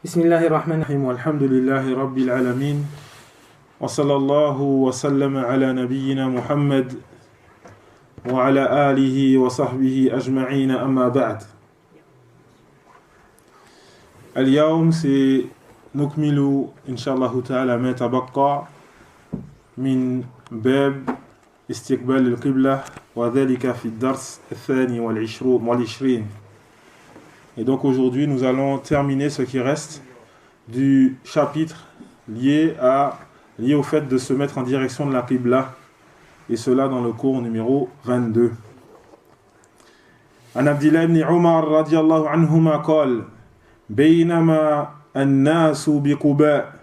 Bismillahirrahmanirrahim. Walhamdulillahi rabbil alamin. Wa sallallahu wa sallama ala nabiyyina Muhammad wa ala alihi wa sahbihi ajma'in amma ba'd. اليوم سنكمل إن شاء الله تعالى ما تبقى من باب استقبال القبلة وذلك في الدرس الثاني والعشرين. Et donc aujourd'hui nous allons terminer ce qui reste du chapitre lié au fait de se mettre en direction de la Qibla, et cela dans le cours numéro 22. عن عبد الله بن عمر رضي الله عنهما قال بينما الناس بقباء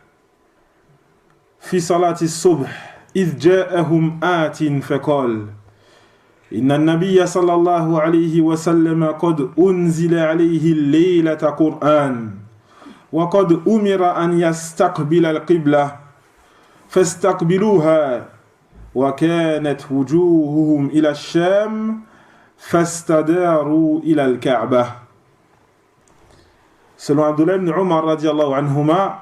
في صلاة الصبح إذ جاءهم آت فقال إن النبي صلى الله عليه وسلم قد أنزل عليه الليلة قرآن وقد أمر أن يستقبل القبلة فاستقبلوها وكانت وجوههم إلى الشام فاستداروا إلى الكعبة. Selon Abdullah ibn Umar radiallahu anhuma,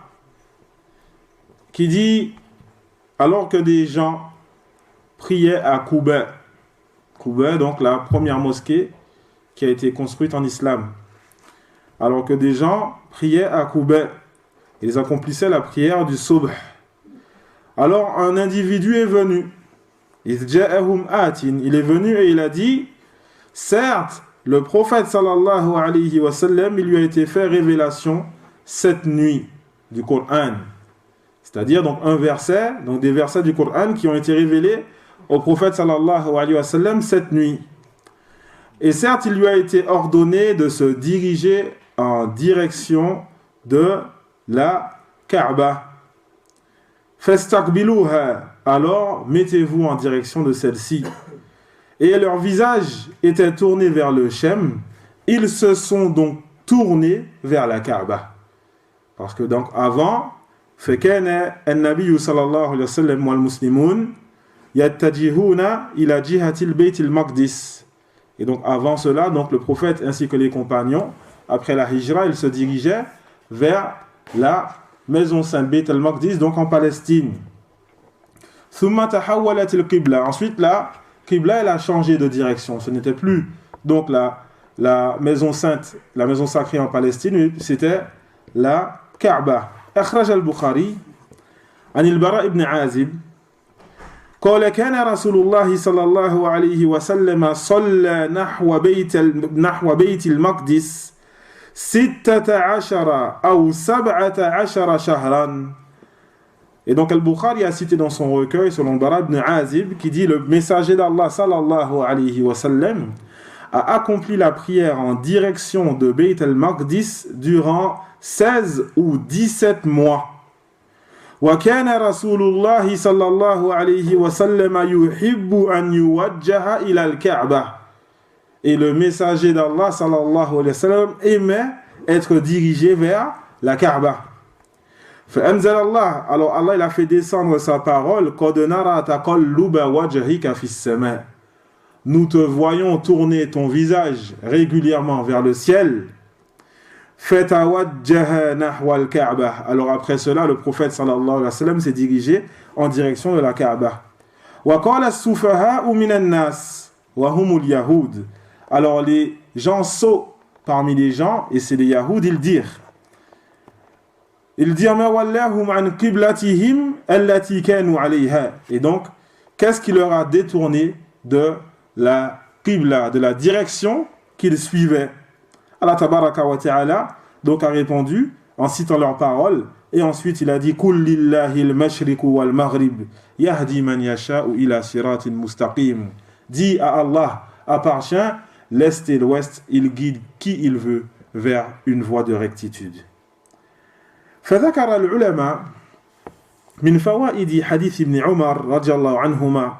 qui dit, alors que des gens priaient à Quba, donc la première mosquée qui a été construite en islam, alors que des gens priaient à Quba, ils accomplissaient la prière du subh. Alors un individu est venu, il est venu et il a dit, certes, le prophète sallallahu alayhi wa sallam, il lui a été fait révélation cette nuit du Coran. C'est-à-dire donc un verset, donc des versets du Coran qui ont été révélés au prophète sallallahu alayhi wa sallam cette nuit. Et certes, il lui a été ordonné de se diriger en direction de la Kaaba. Fastaqbiluha, alors mettez-vous en direction de celle-ci. Et leur visage était tourné vers le Shem, ils se sont donc tournés vers la Kaaba. Parce que donc avant, فكان النبي صلى الله عليه وسلم والمسلمون يتجهون إلى جهة البيت المقدس. Et donc avant cela, donc le prophète ainsi que les compagnons, après la hijra, ils se dirigeaient vers la maison sainte Beit al-Maqdis, donc en Palestine. ثم تحولت القبلة. Ensuite la Qibla, elle a changé de direction. Ce n'était plus donc la maison sainte, la maison sacrée en Palestine, mais c'était la Kaaba. أخرج البخاري عن البراء بن عازب قال كان رسول الله صلى الله عليه وسلم صلى نحو بيت المقدس 16 أو 17 شهرا. Et donc Al-Bukhari a cité dans son recueil, selon Bara ibn Azib, qui dit le messager d'Allah sallallahu alayhi wa sallam a accompli la prière en direction de Beit al-Maqdis durant 16 ou 17 mois. Wa kana Rasulullah sallallahu alayhi wa sallam yuhibbu an yuwajjaha ila al-Ka'bah. Et le messager d'Allah sallallahu alayhi wa sallam aimait être dirigé vers la Kaaba. فأنزل الله, alors Allah il a fait descendre sa parole, قد نرى تقلب وجهك في السماء. Nous te voyons tourner ton visage régulièrement vers le ciel. فتوجه نحو الكعبة. Alors après cela, le prophète sallallahu alayhi wa sallam s'est dirigé en direction de la Kaaba. وقال السفهاء من الناس وهم اليهود. Alors les gens sots parmi les gens, et c'est les Yahoud, ils dirent et donc, qu'est-ce qui leur a détourné de la Qibla, de la direction qu'ils suivaient? Allah tabaraka wa ta'ala donc a répondu en citant leurs paroles, et ensuite il a dit Kul lillahi al-mashriqu wal maghrib yahdi man yasha'u ila siratin mustaqim. Dis à Allah appartient l'est et l'ouest, il guide qui il veut vers une voie de rectitude. فذكر العلماء من فوائد حديث ابن عمر رضي الله عنهما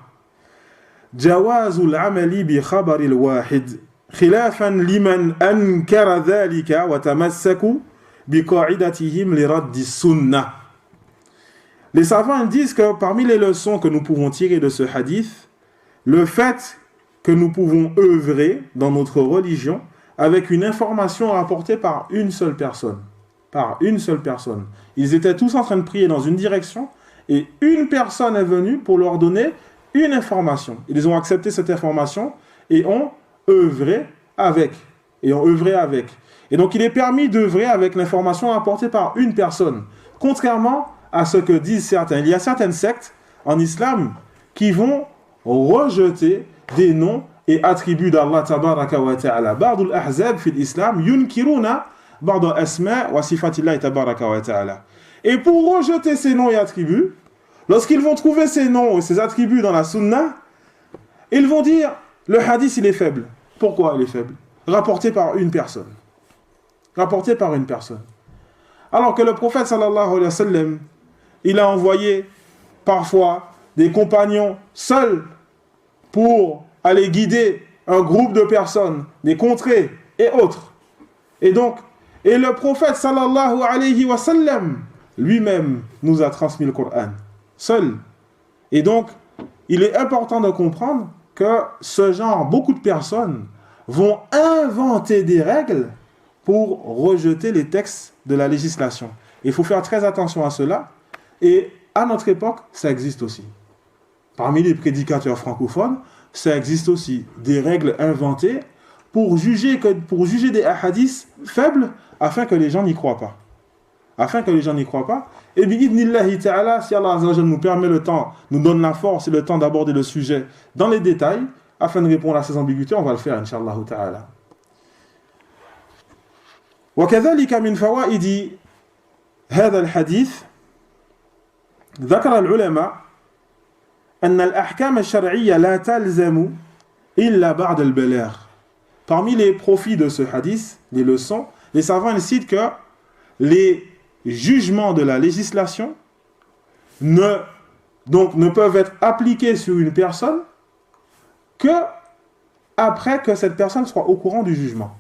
جواز العمل بخبر الواحد خلافا لمن أنكر ذلك وتمسكوا بقاعدتهم لرد السنة. Les savants disent que parmi les leçons que nous pouvons tirer de ce hadith, le fait que nous pouvons œuvrer dans notre religion avec une information rapportée par une seule personne. par une seule personne. Ils étaient tous en train de prier dans une direction et une personne est venue pour leur donner une information. Ils ont accepté cette information et ont œuvré avec. Et donc il est permis d'œuvrer avec l'information apportée par une personne. Contrairement à ce que disent certains. Il y a certaines sectes en islam qui vont rejeter des noms et attributs d'Allah tabaraka wa ta'ala. Ba'd al-ahzab fi l'islam yunkiruna ba'd al-asma' wa sifatillahi tabaraka wa ta'ala. Et pour rejeter ces noms et attributs, lorsqu'ils vont trouver ces noms et ces attributs dans la sunna, ils vont dire le hadith il est faible. Pourquoi il est faible? Rapporté par une personne. Rapporté par une personne. Alors que le prophète sallallahu alayhi wa sallam, il a envoyé parfois des compagnons seuls pour aller guider un groupe de personnes, des contrées et autres. Et le prophète sallallahu alayhi wa sallam lui-même nous a transmis le Coran, seul. Et donc, il est important de comprendre que beaucoup de personnes vont inventer des règles pour rejeter les textes de la législation. Il faut faire très attention à cela. Et à notre époque, ça existe aussi. Parmi les prédicateurs francophones, ça existe aussi des règles inventées pour juger des hadiths faibles afin que les gens n'y croient pas. Et bi'idnillahi ta'ala, si Allah Azza wa Jalla nous permet le temps, nous donne la force et le temps d'aborder le sujet dans les détails, afin de répondre à ces ambiguïtés, on va le faire, Inch'Allah ta'ala. وكذلك من فوائد هذا الحديث ذكر العلماء أن الأحكام الشرعية لا تلزم إلا بعد البلاغ. Parmi les profits de ce hadith, les leçons, les savants ils citent que les jugements de la législation ne peuvent être appliqués sur une personne que après que cette personne soit au courant du jugement.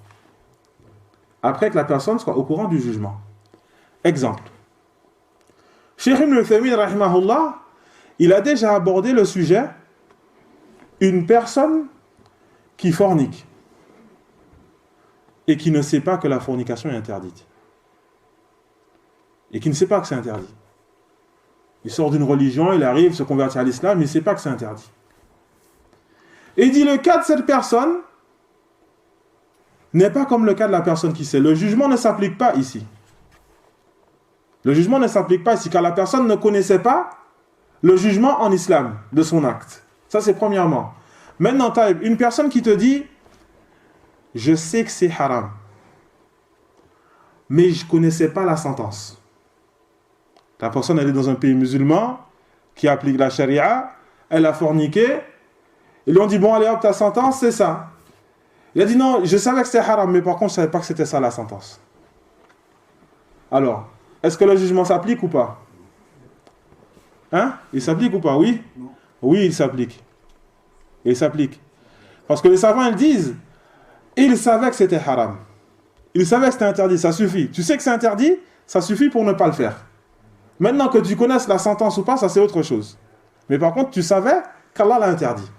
Après que la personne soit au courant du jugement. Exemple. Cheikh Ibn Uthaymin, rahimahullah, il a déjà abordé le sujet une personne qui fornique et qui ne sait pas que la fornication est interdite. Et qui ne sait pas que c'est interdit. Il sort d'une religion, il arrive, se convertit à l'islam, mais il ne sait pas que c'est interdit. Et il dit le cas de cette personne n'est pas comme le cas de la personne qui sait. Le jugement ne s'applique pas ici. Le jugement ne s'applique pas ici, car la personne ne connaissait pas le jugement en islam de son acte. Ça, c'est premièrement. Maintenant, tu as une personne qui te dit « Je sais que c'est haram, mais je ne connaissais pas la sentence. » La personne, elle est dans un pays musulman qui applique la charia, elle a forniqué, ils lui ont dit « Bon, allez hop, ta sentence, c'est ça. » Il a dit « Non, je savais que c'était haram, mais par contre, je ne savais pas que c'était ça la sentence. » Alors, est-ce que le jugement s'applique ou pas? Hein? Il s'applique ou pas? Oui? Non. Oui, il s'applique. Il s'applique. Parce que les savants, ils disent, ils savaient que c'était haram. Ils savaient que c'était interdit, ça suffit. Tu sais que c'est interdit, ça suffit pour ne pas le faire. Maintenant que tu connaisses la sentence ou pas, ça c'est autre chose. Mais par contre, tu savais qu'Allah l'a interdit.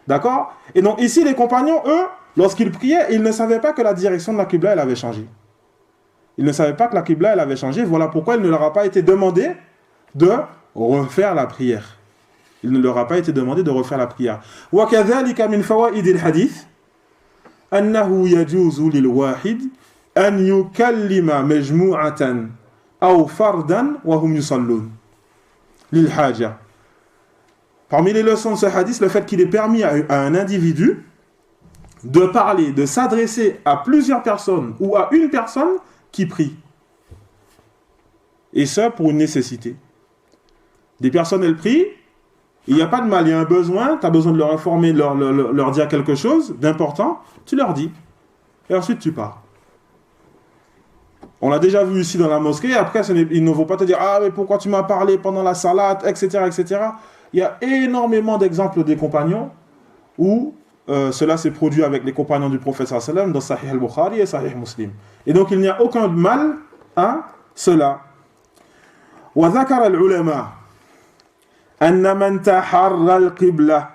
D'accord? Et donc ici, les compagnons, eux, lorsqu'ils priaient, ils ne savaient pas que la direction de la Qibla, elle avait changé. Ils ne savaient pas que la Qibla, elle avait changé. Voilà pourquoi il ne leur a pas été demandé de refaire la prière. Il ne leur a pas été demandé de refaire la prière. وَكَذَلِكَ مِنْ فَوَائِدِ الْحَدِيثِ أَنَّهُ يَجُوزُ لِلْوَاحِدِ أَنْ يُكَلِّمَ مَجْمُوعَةً أَوْ فَرْدًا وَهُمْ يُصَلُّونَ لِلْحَاجَةِ. Parmi les leçons de ce hadith, le fait qu'il est permis à un individu de parler, de s'adresser à plusieurs personnes ou à une personne qui prie. Et ça pour une nécessité. Des personnes, elles prient, il n'y a pas de mal, il y a un besoin, tu as besoin de leur informer, leur dire quelque chose d'important, tu leur dis. Et ensuite, tu pars. On l'a déjà vu ici dans la mosquée, après, il ne faut pas te dire « Ah, mais pourquoi tu m'as parlé pendant la salade ?» etc., etc. Il y a énormément d'exemples des compagnons où cela s'est produit avec les compagnons du prophète sallallahu alayhi wa sallam dans Sahih al-Bukhari et Sahih Muslim. Et donc, il n'y a aucun mal à cela. وذكر العلماء أن من تحرى القبلة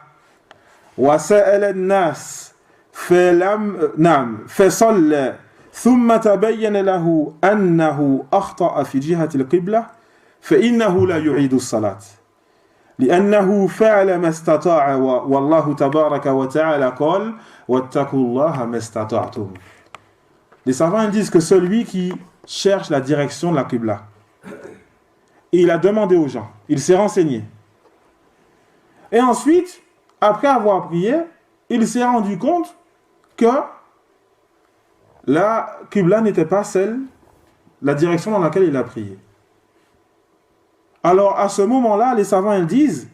وسأل الناس فصلى ثم تبين له أنه أخطأ في جهة القبلة فإنه لا يعيد الصلاة لأنه فعل ما استطاع والله تبارك وتعالى قال واتقوا الله ما استطعتم. Les savants disent que celui qui cherche la direction de la Qibla, il a demandé aux gens, il s'est renseigné. Et ensuite, après avoir prié, il s'est rendu compte que la Qibla n'était pas la direction dans laquelle il a prié. Alors, à ce moment-là, les savants ils disent,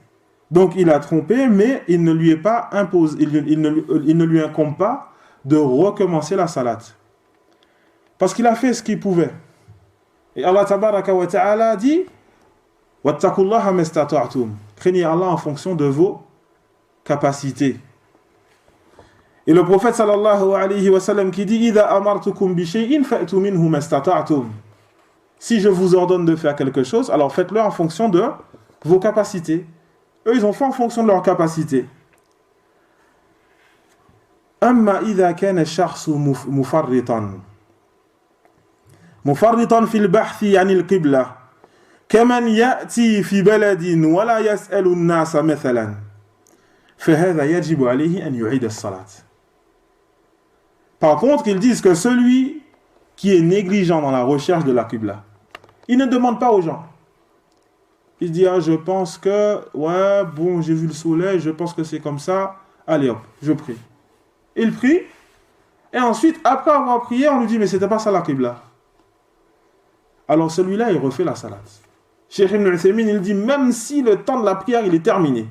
donc il a trompé, mais il ne lui est pas imposé, il ne lui incombe pas de recommencer la salat. Parce qu'il a fait ce qu'il pouvait. Et Allah tabaraka wa ta'ala dit wattaqullaha mastata'tum. Craignez Allah en fonction de vos capacités. Et le prophète sallallahu alayhi wa sallam qui dit idha amartukum bi shay'in fa'tu minhu mastata'tum. Si je vous ordonne de faire quelque chose, alors faites-le en fonction de vos capacités. Eux, ils ont fait en fonction de leurs capacités. Amma idha kana ash-shakhsu mufarritan في البحث عن القبلة كمن يأتي في بلد ولا يسأل الناس مثلا فهذا يجب عليه أن يعيد الصلاة. Par contre, ils disent que celui qui est négligent dans la recherche de la Qibla, il ne demande pas aux gens. Il dit je pense que j'ai vu le soleil, je pense que c'est comme ça, allez hop, je prie. Il prie et ensuite après avoir prié, on lui dit mais c'était pas ça la Qibla. Alors celui-là, il refait la salat. Cheikh Ibn Uthaymin, il dit, même si le temps de la prière, il est terminé.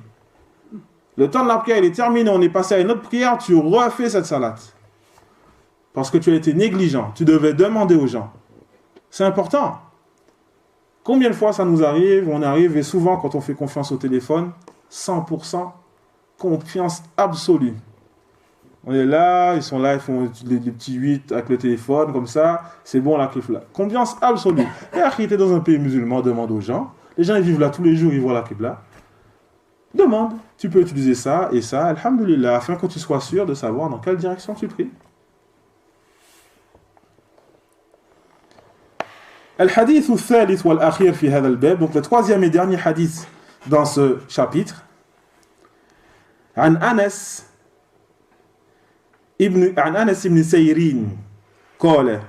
Le temps de la prière, il est terminé, on est passé à une autre prière, tu refais cette salat. Parce que tu as été négligent, tu devais demander aux gens. C'est important. Combien de fois ça nous arrive, on arrive, et souvent quand on fait confiance au téléphone, 100% confiance absolue. On est là, ils sont là, ils font des petits 8 avec le téléphone, comme ça, c'est bon, la Qibla. Confiance absolue. Et après, tu es dans un pays musulman, demande aux gens. Les gens, ils vivent là tous les jours, ils voient la Qibla. Demande. Tu peux utiliser ça et ça, alhamdulillah, afin que tu sois sûr de savoir dans quelle direction tu pries. الحديث الثالث والأخير في هذا الباب, donc le troisième et dernier hadith dans ce chapitre. عن أنس بن سيرين قال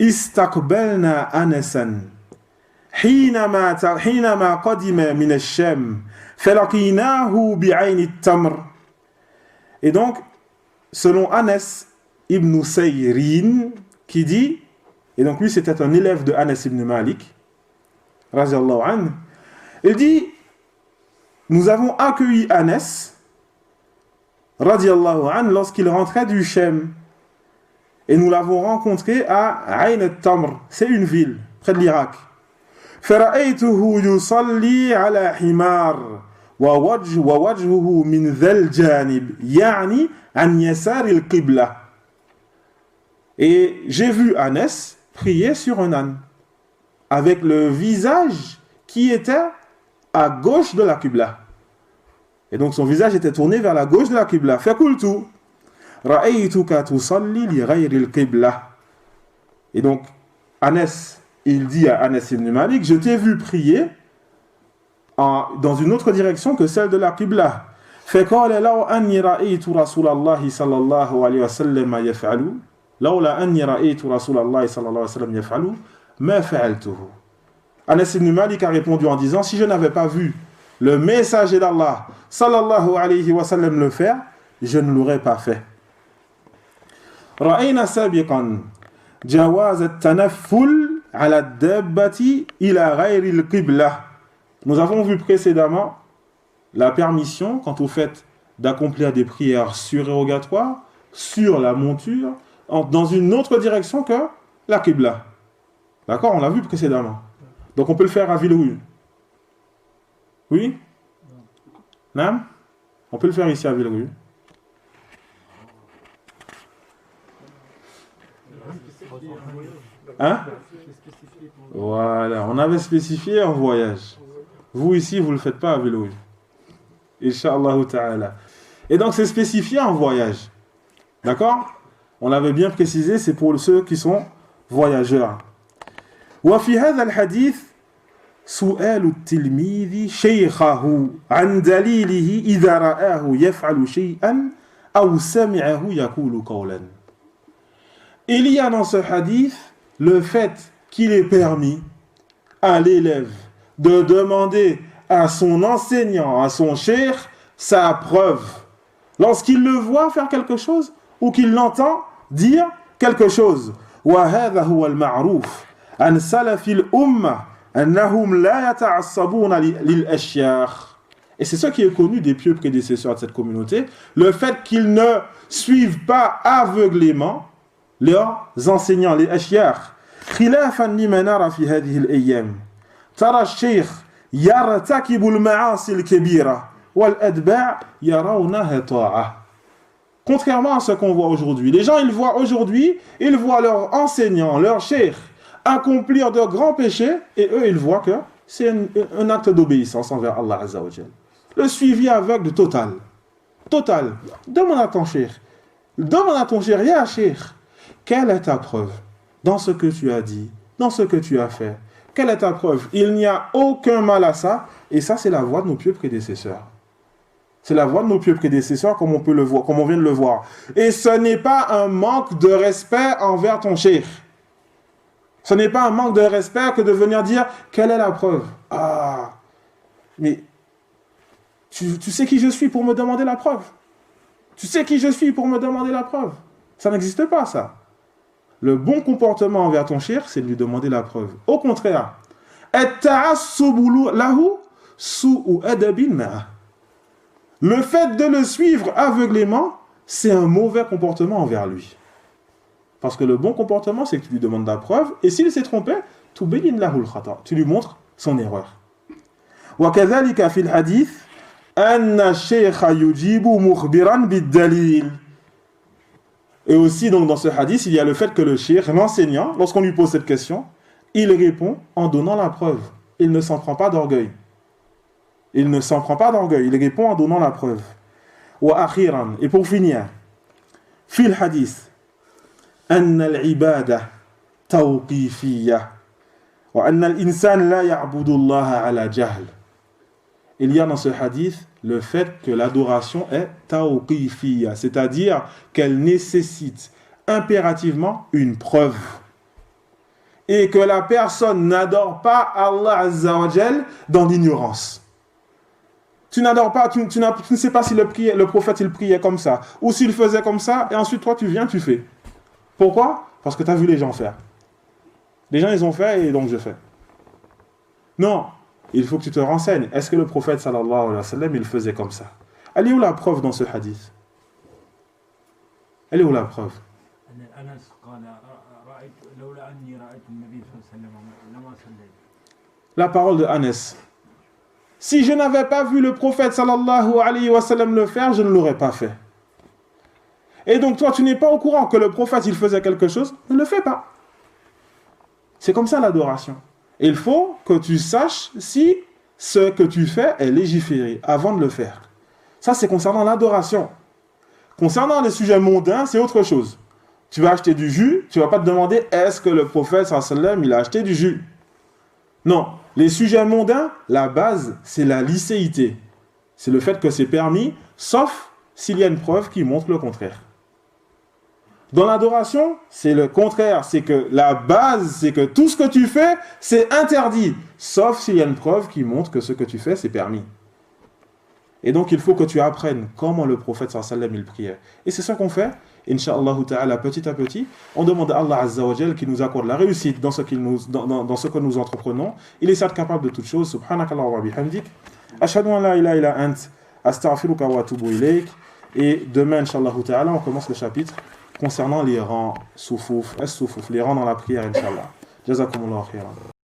استقبلنا أنسا حينما قدم من الشام فلقيناه بعين التمر. Et donc selon Anas ibn Sayrin qui dit, et donc lui c'était un élève de Anas ibn Malik radiyallahu anhu, il dit nous avons accueilli Anas radiyallahu anhu lorsqu'il rentrait du Shem et nous l'avons rencontré à Ayn al-Tamr, c'est une ville près de l'Irak. فرأيته يصلي على حمار ووجهه من ذا الجانب يعني عن يسار القبلة. Et j'ai vu Anas prier sur un âne avec le visage qui était à gauche de la Qibla. Et donc son visage était tourné vers la gauche de la Qibla. فَقُلْتُ رَأَيْتُكَ تُصَلِّي لِغَيْرِ الْقِبْلَةِ. Et donc Anas, il dit à Anas ibn Malik, je t'ai vu prier dans une autre direction que celle de la Qibla. فَقَالَ لَوْ أَنِّي رَأَيْتُ رَسُولَ اللَّهِ صَلَّى اللَّهُ عَلَيْهِ وَسَلَّمَ يَفْعَلُ لَوْلَا أَنِّي رَأَيْتُ رَسُولَ اللَّهِ صَلَّى اللَّهُ عَلَيْهِ وَسَلَّمَ يَفْعَلُ مَا فَعَلْتُهُ. Anas ibn Malik a répondu en disant, si je n'avais pas vu le messager d'Allah sallallahu alayhi wa sallam le faire, je ne l'aurais pas fait. رأينا سابقا جواز التنفل على الدابة إلى غير القبلة. Nous avons vu précédemment la permission quant au fait d'accomplir des prières surérogatoires sur la monture dans une autre direction que la Qibla. D'accord, on l'a vu précédemment. Donc on peut le faire à Villerouille. Oui? Non? On peut le faire ici à Villerouille. Hein? Voilà, on avait spécifié en voyage. Vous ici, vous ne le faites pas à Villerouille. Inch'Allah ta'ala. Et donc c'est spécifié en voyage. D'accord? On l'avait bien précisé, c'est pour ceux qui sont voyageurs. وفي هذا الحديث سؤال التلميذ شيخه عن دليله إذا رآه يفعل شيئا أو سمعه يقول قولا. Il y a dans ce hadith le fait qu'il est permis à l'élève de demander à son enseignant, à son cheikh, sa preuve. Lorsqu'il le voit faire quelque chose ou qu'il l'entend dire quelque chose. وهذا هو المعروف عن سلف الأمة أنهم لا يتعصبون للأشياخ. Et c'est ce qui est connu des pieux prédécesseurs de cette communauté, le fait qu'ils ne suivent pas aveuglément leurs enseignants, les أشياخ. خلافا لما نرى في هذه الأيام. ترى الشيخ يرتكب المعاصي الكبيرة والأتباع يرونها طاعة. Contrairement à ce qu'on voit aujourd'hui. Les gens, ils voient leurs enseignants, leurs cheikhs accomplir de grands péchés et eux, ils voient que c'est un acte d'obéissance envers Allah Azza wa Jal. Le suivi aveugle total. Total. Demande à ton cheikh, ya cheikh, quelle est ta preuve dans ce que tu as dit, dans ce que tu as fait? Quelle est ta preuve? Il n'y a aucun mal à ça. Et ça, c'est la voie de nos pieux prédécesseurs. C'est la voie de nos pieux prédécesseurs, comme on peut le voir, comme on vient de le voir. Et ce n'est pas un manque de respect envers ton cheikh. Ce n'est pas un manque de respect que de venir dire quelle est la preuve. Ah, mais tu sais qui je suis pour me demander la preuve. Tu sais qui je suis pour me demander la preuve. Ça n'existe pas, ça. Le bon comportement envers ton cheikh, c'est de lui demander la preuve. Au contraire, le fait de le suivre aveuglément, c'est un mauvais comportement envers lui. Parce que le bon comportement, c'est que tu lui demandes la preuve, et s'il s'est trompé, tu lui montres son erreur. وكذلك في الحديث أن الشيخ يجيب مخبرا بالدليل. Et aussi, donc, dans ce hadith, il y a le fait que le cheikh, l'enseignant, lorsqu'on lui pose cette question, il répond en donnant la preuve. Il ne s'en prend pas d'orgueil. Il ne s'en prend pas d'orgueil. Il répond en donnant la preuve. وأخيرا, et pour finir, في الحديث أن العبادة توقيفية وأن الإنسان لا يعبد الله على جهل. Il y a dans ce hadith le fait que l'adoration est tawqifiyya, c'est-à-dire qu'elle nécessite impérativement une preuve. Et que la personne n'adore pas Allah Azza wa Jal dans l'ignorance. Tu n'adores pas, tu ne sais pas si le prophète il priait comme ça, ou s'il faisait comme ça, et ensuite toi tu viens, tu fais. Pourquoi? Parce que tu as vu les gens faire. Les gens ils ont fait et donc je fais. Non. Il faut que tu te renseignes. Est-ce que le prophète sallallahu alayhi wa sallam, il faisait comme ça? Elle est où la preuve dans ce hadith? Elle est où la preuve? La parole de Anas. Si je n'avais pas vu le prophète sallallahu alayhi wa sallam le faire, je ne l'aurais pas fait. Et donc toi, tu n'es pas au courant que le prophète, il faisait quelque chose, ne le fais pas. C'est comme ça l'adoration. Il faut que tu saches si ce que tu fais est légiféré avant de le faire. Ça, c'est concernant l'adoration. Concernant les sujets mondains, c'est autre chose. Tu vas acheter du jus, tu ne vas pas te demander est-ce que le prophète sallallahu alayhi wa sallam, il a acheté du jus. Non. Les sujets mondains, la base, c'est la licéité. C'est le fait que c'est permis, sauf s'il y a une preuve qui montre le contraire. Dans l'adoration, c'est le contraire. C'est que la base, c'est que tout ce que tu fais, c'est interdit. Sauf s'il y a une preuve qui montre que ce que tu fais, c'est permis. Et donc, il faut que tu apprennes comment le prophète sallallahu alayhi wa sallam il priait. Et c'est ça qu'on fait. Inch'Allah ta'ala, petit à petit, on demande à Allah Azza wa Jal qui nous accorde la réussite dans ce que nous entreprenons. Il est certes capable de toutes choses. Subhanakallah wa bihamdik. Ashhadu an la ilaha illa ant. Astaghfiruka wa atubu ilayk. Et demain, Inch'Allah ta'ala, on commence le chapitre concernant les rangs soufouf, les rangs dans la prière, Inch'Allah. Jazakumullah khairan.